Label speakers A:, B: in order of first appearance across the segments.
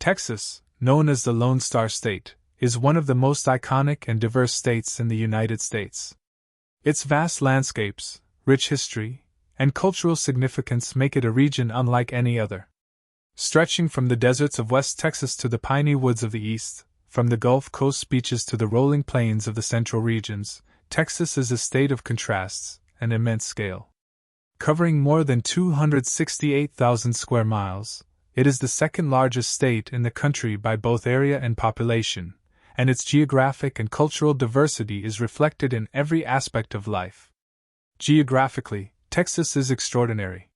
A: Texas, known as the Lone Star State, is one of the most iconic and diverse states in the United States. Its vast landscapes, rich history, and cultural significance make it a region unlike any other. Stretching from the deserts of West Texas to the piney woods of the East, from the Gulf Coast beaches to the rolling plains of the central regions, Texas is a state of contrasts and immense scale. Covering more than 268,000 square miles, it is the second largest state in the country by both area and population, and its geographic and cultural diversity is reflected in every aspect of life. Geographically, Texas is extraordinary.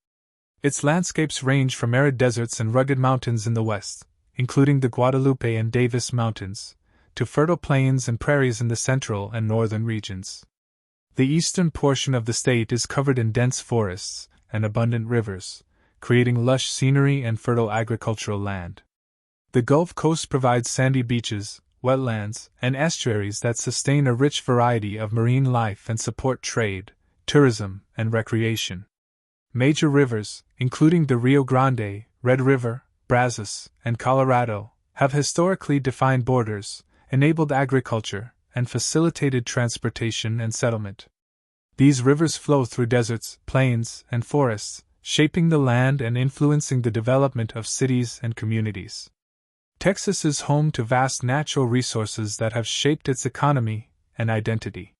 A: Its landscapes range from arid deserts and rugged mountains in the west, including the Guadalupe and Davis Mountains, to fertile plains and prairies in the central and northern regions. The eastern portion of the state is covered in dense forests and abundant rivers, creating lush scenery and fertile agricultural land. The Gulf Coast provides sandy beaches, wetlands, and estuaries that sustain a rich variety of marine life and support trade, tourism, and recreation. Major rivers, including the Rio Grande, Red River, Brazos, and Colorado, have historically defined borders, enabled agriculture, and facilitated transportation and settlement. These rivers flow through deserts, plains, and forests, shaping the land and influencing the development of cities and communities. Texas is home to vast natural resources that have shaped its economy and identity.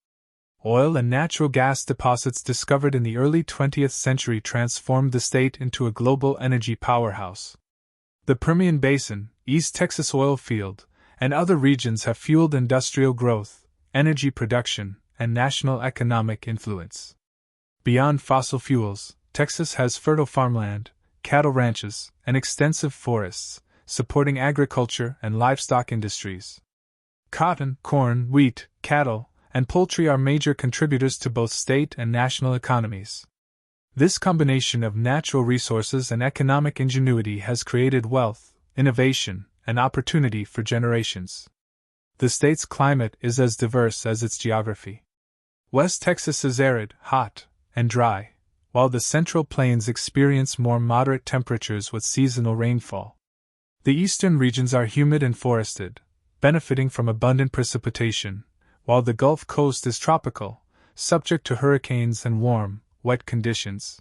A: Oil and natural gas deposits discovered in the early 20th century transformed the state into a global energy powerhouse. The Permian Basin, East Texas oil field, and other regions have fueled industrial growth, energy production, and national economic influence. Beyond fossil fuels, Texas has fertile farmland, cattle ranches, and extensive forests, supporting agriculture and livestock industries. Cotton, corn, wheat, cattle, and poultry are major contributors to both state and national economies. This combination of natural resources and economic ingenuity has created wealth, innovation, and opportunity for generations. The state's climate is as diverse as its geography. West Texas is arid, hot, and dry, while the Central Plains experience more moderate temperatures with seasonal rainfall. The eastern regions are humid and forested, benefiting from abundant precipitation, while the Gulf Coast is tropical, subject to hurricanes and warm, wet conditions.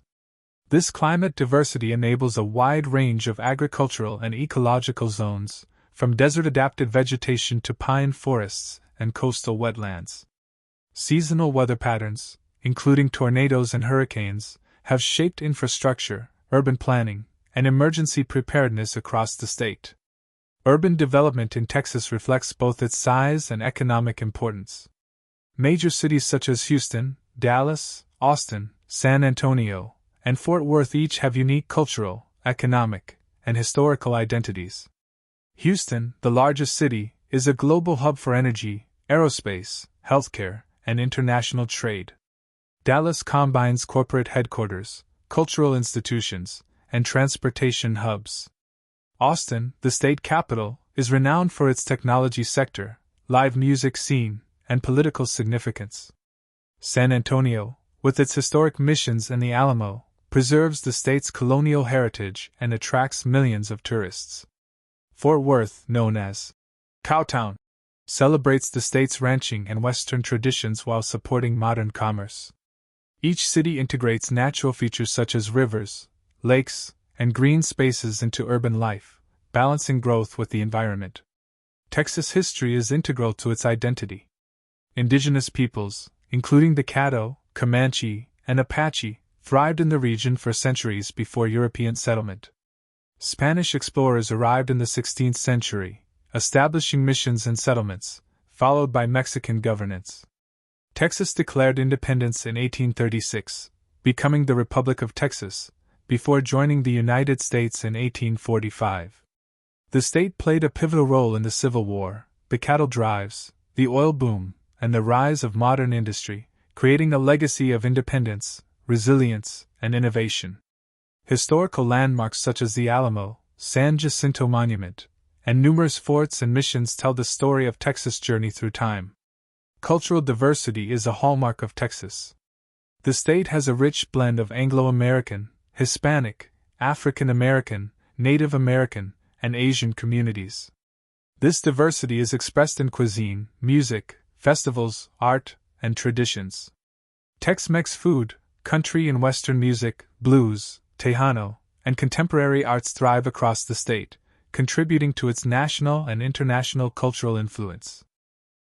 A: This climate diversity enables a wide range of agricultural and ecological zones, from desert-adapted vegetation to pine forests and coastal wetlands. Seasonal weather patterns, including tornadoes and hurricanes, have shaped infrastructure, urban planning, and emergency preparedness across the state. Urban development in Texas reflects both its size and economic importance. Major cities such as Houston, Dallas, Austin, San Antonio, and Fort Worth each have unique cultural, economic, and historical identities. Houston, the largest city, is a global hub for energy, aerospace, healthcare, and international trade. Dallas combines corporate headquarters, cultural institutions, and transportation hubs. Austin, the state capital, is renowned for its technology sector, live music scene, and political significance. San Antonio, with its historic missions and the Alamo, preserves the state's colonial heritage and attracts millions of tourists. Fort Worth, known as Cowtown, celebrates the state's ranching and Western traditions while supporting modern commerce. Each city integrates natural features such as rivers, lakes, and green spaces into urban life, balancing growth with the environment. Texas history is integral to its identity. Indigenous peoples, including the Caddo, Comanche, and Apache, thrived in the region for centuries before European settlement. Spanish explorers arrived in the 16th century, establishing missions and settlements, followed by Mexican governance. Texas declared independence in 1836, becoming the Republic of Texas, before joining the United States in 1845. The state played a pivotal role in the Civil War, the cattle drives, the oil boom, and the rise of modern industry, creating a legacy of independence, resilience, and innovation. Historical landmarks such as the Alamo, San Jacinto Monument, and numerous forts and missions tell the story of Texas' journey through time. Cultural diversity is a hallmark of Texas. The state has a rich blend of Anglo-American, Hispanic, African American, Native American, and Asian communities. This diversity is expressed in cuisine, music, festivals, art, and traditions. Tex-Mex food, country and Western music, blues, Tejano, and contemporary arts thrive across the state, contributing to its national and international cultural influence.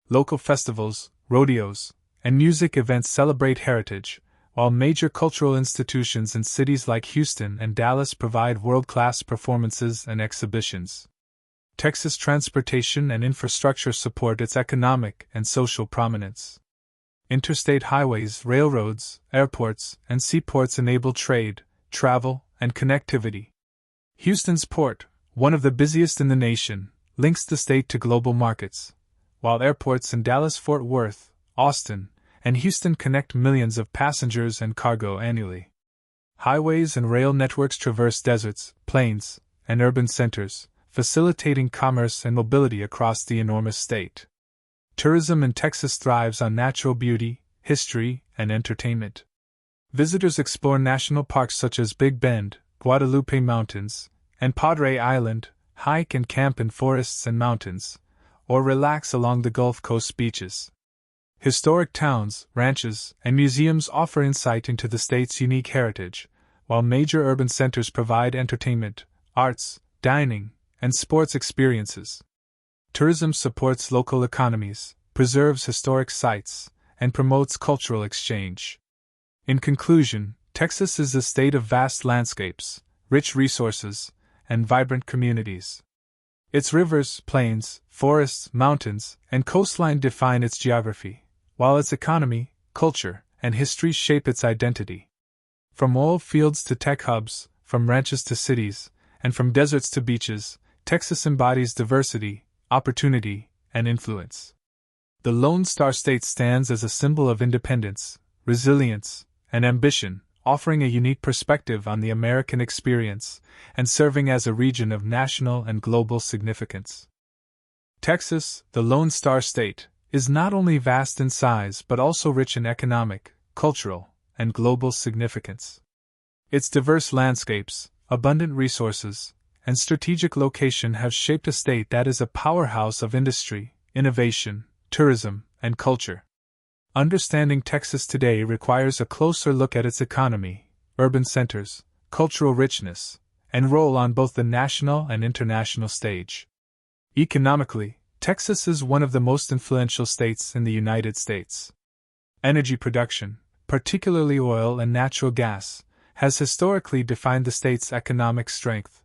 A: Local festivals, rodeos, and music events celebrate heritage, while major cultural institutions in cities like Houston and Dallas provide world-class performances and exhibitions. Texas transportation and infrastructure support its economic and social prominence. Interstate highways, railroads, airports, and seaports enable trade, travel, and connectivity. Houston's port, one of the busiest in the nation, links the state to global markets, while airports in Dallas-Fort Worth, Austin, and Houston connect millions of passengers and cargo annually. Highways and rail networks traverse deserts, plains, and urban centers, facilitating commerce and mobility across the enormous state. Tourism in Texas thrives on natural beauty, history, and entertainment. Visitors explore national parks such as Big Bend, Guadalupe Mountains, and Padre Island, hike and camp in forests and mountains, or relax along the Gulf Coast beaches. Historic towns, ranches, and museums offer insight into the state's unique heritage, while major urban centers provide entertainment, arts, dining, and sports experiences. Tourism supports local economies, preserves historic sites, and promotes cultural exchange. In conclusion, Texas is a state of vast landscapes, rich resources, and vibrant communities. Its rivers, plains, forests, mountains, and coastline define its geography, while its economy, culture, and history shape its identity. From oil fields to tech hubs, from ranches to cities, and from deserts to beaches, Texas embodies diversity, opportunity, and influence. The Lone Star State stands as a symbol of independence, resilience, and ambition, offering a unique perspective on the American experience and serving as a region of national and global significance. Texas, the Lone Star State, is not only vast in size but also rich in economic, cultural, and global significance. Its diverse landscapes, abundant resources, and strategic location have shaped a state that is a powerhouse of industry, innovation, tourism, and culture. Understanding Texas today requires a closer look at its economy, urban centers, cultural richness, and role on both the national and international stage. Economically, Texas is one of the most influential states in the United States. Energy production, particularly oil and natural gas, has historically defined the state's economic strength.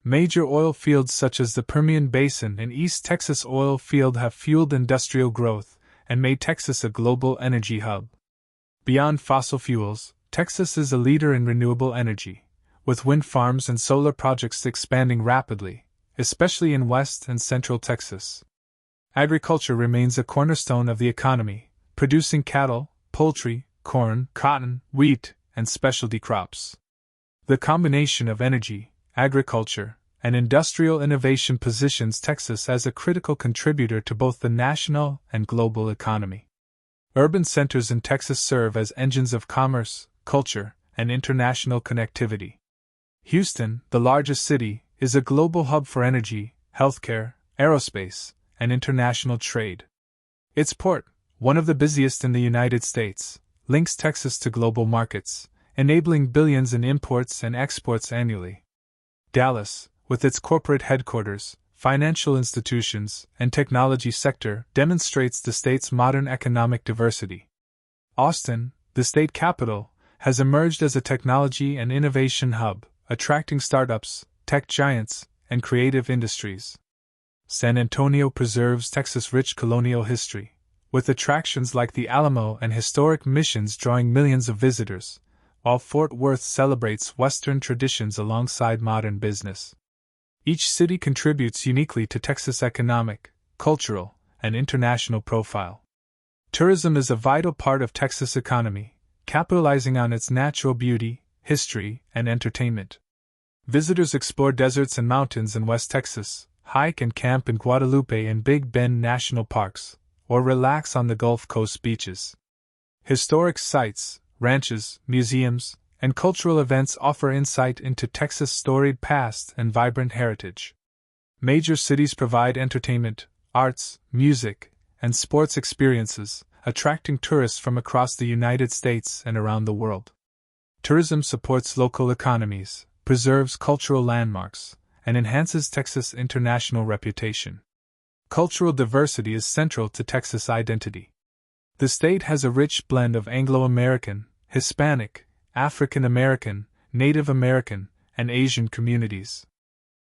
A: Major oil fields such as the Permian Basin and East Texas oil field have fueled industrial growth and made Texas a global energy hub. Beyond fossil fuels, Texas is a leader in renewable energy, with wind farms and solar projects expanding rapidly, especially in West and Central Texas. Agriculture remains a cornerstone of the economy, producing cattle, poultry, corn, cotton, wheat, and specialty crops. The combination of energy, agriculture, and industrial innovation positions Texas as a critical contributor to both the national and global economy. Urban centers in Texas serve as engines of commerce, culture, and international connectivity. Houston, the largest city, is a global hub for energy, healthcare, aerospace, and international trade. Its port, one of the busiest in the United States, links Texas to global markets, enabling billions in imports and exports annually. Dallas, with its corporate headquarters, financial institutions, and technology sector, demonstrates the state's modern economic diversity. Austin, the state capital, has emerged as a technology and innovation hub, attracting startups, tech giants, and creative industries. San Antonio preserves Texas' rich colonial history, with attractions like the Alamo and historic missions drawing millions of visitors, while Fort Worth celebrates Western traditions alongside modern business. Each city contributes uniquely to Texas' economic, cultural, and international profile. Tourism is a vital part of Texas' economy, capitalizing on its natural beauty, history, and entertainment. Visitors explore deserts and mountains in West Texas, hike and camp in Guadalupe and Big Bend national parks, or relax on the Gulf Coast beaches. Historic sites, ranches, museums, and cultural events offer insight into Texas' storied past and vibrant heritage. Major cities provide entertainment, arts, music, and sports experiences, attracting tourists from across the United States and around the world. Tourism supports local economies, preserves cultural landmarks, and enhances Texas' international reputation. Cultural diversity is central to Texas' identity. The state has a rich blend of Anglo-American, Hispanic, African American, Native American, and Asian communities.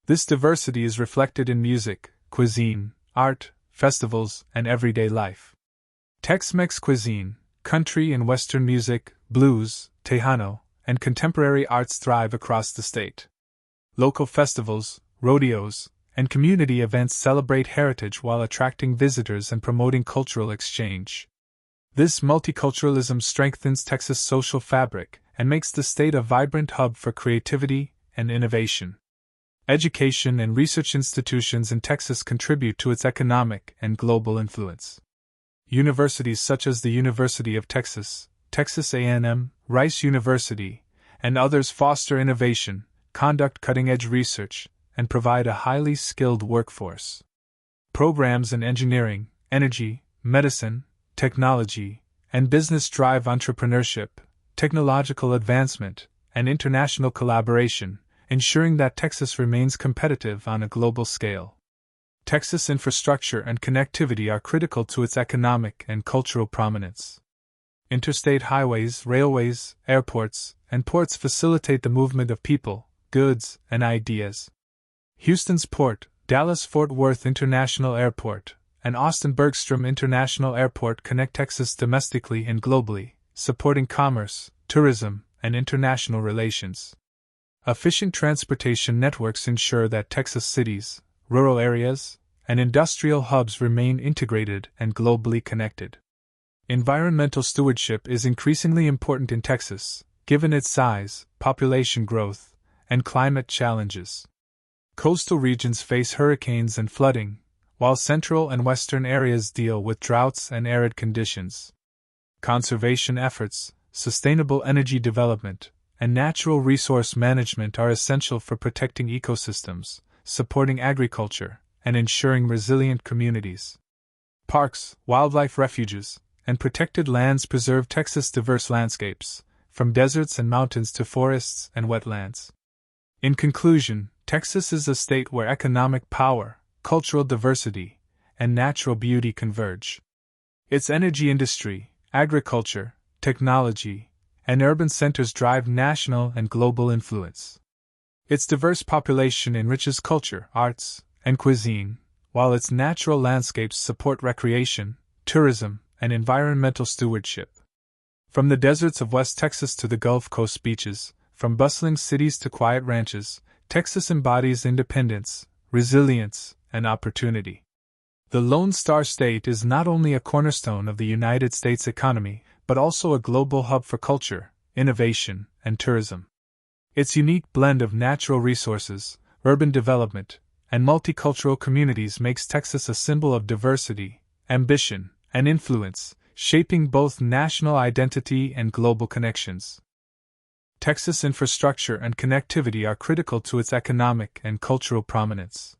A: This diversity is reflected in music, cuisine, art, festivals, and everyday life. Tex-Mex cuisine, country and Western music, blues, Tejano, and contemporary arts thrive across the state. Local festivals, rodeos, and community events celebrate heritage while attracting visitors and promoting cultural exchange. This multiculturalism strengthens Texas' social fabric and makes the state a vibrant hub for creativity and innovation. Education and research institutions in Texas contribute to its economic and global influence. Universities such as the University of Texas, Texas A&M, Rice University, and others foster innovation, conduct cutting-edge research, and provide a highly skilled workforce. Programs in engineering, energy, medicine, technology, and business drive entrepreneurship, technological advancement, and international collaboration, ensuring that Texas remains competitive on a global scale. Texas infrastructure and connectivity are critical to its economic and cultural prominence. Interstate highways, railways, airports, and ports facilitate the movement of people, goods, and ideas. Houston's Port, Dallas-Fort Worth International Airport, and Austin-Bergstrom International Airport connect Texas domestically and globally, supporting commerce, tourism, and international relations. Efficient transportation networks ensure that Texas cities, rural areas, and industrial hubs remain integrated and globally connected. Environmental stewardship is increasingly important in Texas, given its size, population growth, and climate challenges. Coastal regions face hurricanes and flooding, while central and western areas deal with droughts and arid conditions. Conservation efforts, sustainable energy development, and natural resource management are essential for protecting ecosystems, supporting agriculture, and ensuring resilient communities. Parks, wildlife refuges, and protected lands preserve Texas' diverse landscapes, from deserts and mountains to forests and wetlands. In conclusion, Texas is a state where economic power, cultural diversity, and natural beauty converge. Its energy industry, agriculture, technology, and urban centers drive national and global influence. Its diverse population enriches culture, arts, and cuisine, while its natural landscapes support recreation, tourism, and environmental stewardship. From the deserts of West Texas to the Gulf Coast beaches, from bustling cities to quiet ranches, Texas embodies independence, resilience, and opportunity. The Lone Star State is not only a cornerstone of the United States economy, but also a global hub for culture, innovation, and tourism. Its unique blend of natural resources, urban development, and multicultural communities makes Texas a symbol of diversity, ambition, and influence, shaping both national identity and global connections. Texas infrastructure and connectivity are critical to its economic and cultural prominence.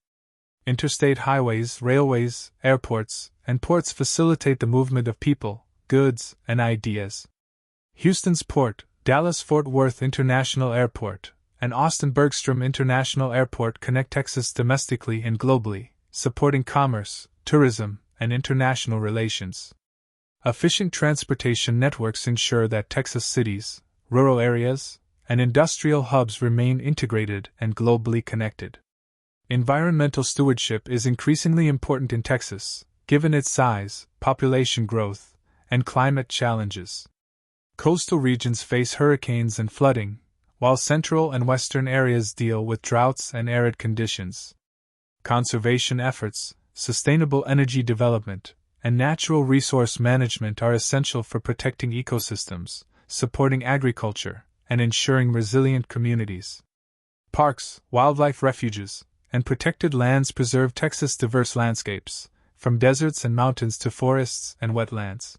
A: Interstate highways, railways, airports, and ports facilitate the movement of people, goods, and ideas. Houston's Port, Dallas-Fort Worth International Airport, and Austin-Bergstrom International Airport connect Texas domestically and globally, supporting commerce, tourism, and international relations. Efficient transportation networks ensure that Texas cities, rural areas, and industrial hubs remain integrated and globally connected. Environmental stewardship is increasingly important in Texas, given its size, population growth, and climate challenges. Coastal regions face hurricanes and flooding, while central and western areas deal with droughts and arid conditions. Conservation efforts, sustainable energy development, and natural resource management are essential for protecting ecosystems, supporting agriculture, and ensuring resilient communities. Parks, wildlife refuges, and protected lands preserve Texas' diverse landscapes, from deserts and mountains to forests and wetlands.